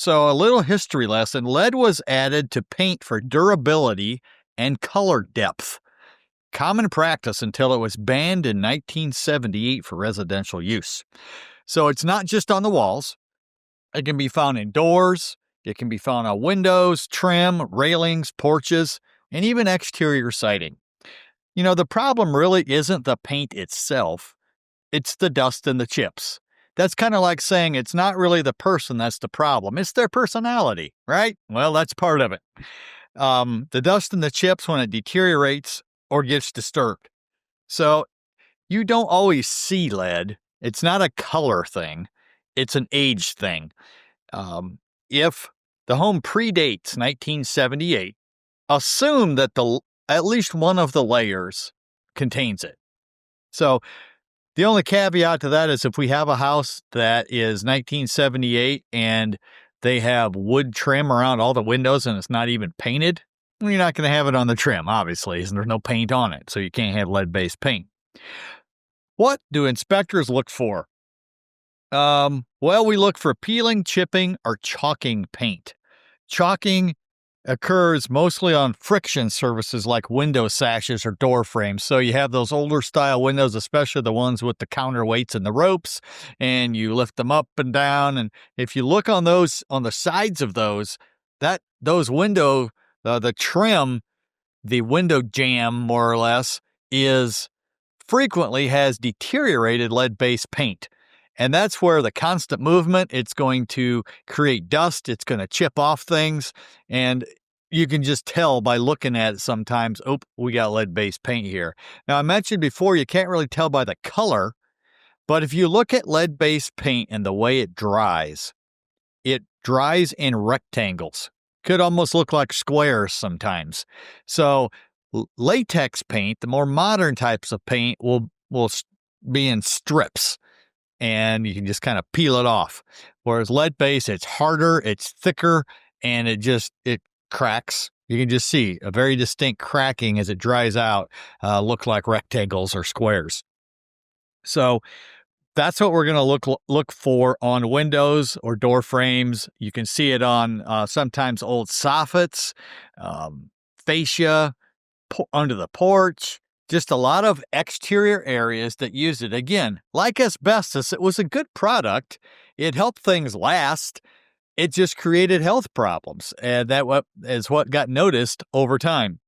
So a little history lesson. Lead was added to paint for durability and color depth. Common practice until it was banned in 1978 for residential use. So it's not just on the walls. It can be found in doors. It can be found on windows, trim, railings, porches, and even exterior siding. The problem really isn't the paint itself. It's the dust and the chips. That's kind of like saying it's not really the person that's the problem. It's their personality, right? Well, that's part of it. The dust and the chips when it deteriorates or gets disturbed. So you don't always see lead. It's not a color thing. It's an age thing. If the home predates 1978, assume that at least one of the layers contains it. So the only caveat to that is if we have a house that is 1978 and they have wood trim around all the windows and it's not even painted, well, you're not going to have it on the trim, obviously, and there's no paint on it, so you can't have lead-based paint. What do inspectors look for? Well, we look for peeling, chipping, or chalking paint. Chalking occurs mostly on friction surfaces like window sashes or door frames. So you have those older style windows, especially the ones with the counterweights and the ropes, and you lift them up and down. And if you look on those, on the sides of those window, the trim, the window jamb, more or less, frequently has deteriorated lead-based paint. And that's where the constant movement, it's going to create dust. It's going to chip off things. And you can just tell by looking at it sometimes, oh, we got lead-based paint here. Now, I mentioned before, you can't really tell by the color. But if you look at lead-based paint and the way it dries in rectangles. Could almost look like squares sometimes. So latex paint, the more modern types of paint, will be in strips. And you can just kind of peel it off. Whereas lead-based, it's harder, it's thicker, and it cracks. You can just see a very distinct cracking as it dries out, look like rectangles or squares. So that's what we're going to look for on windows or door frames. You can see it on sometimes old soffits, fascia, under the porch. Just a lot of exterior areas that use it. Again, like asbestos, it was a good product. It helped things last. It just created health problems. And that is what got noticed over time.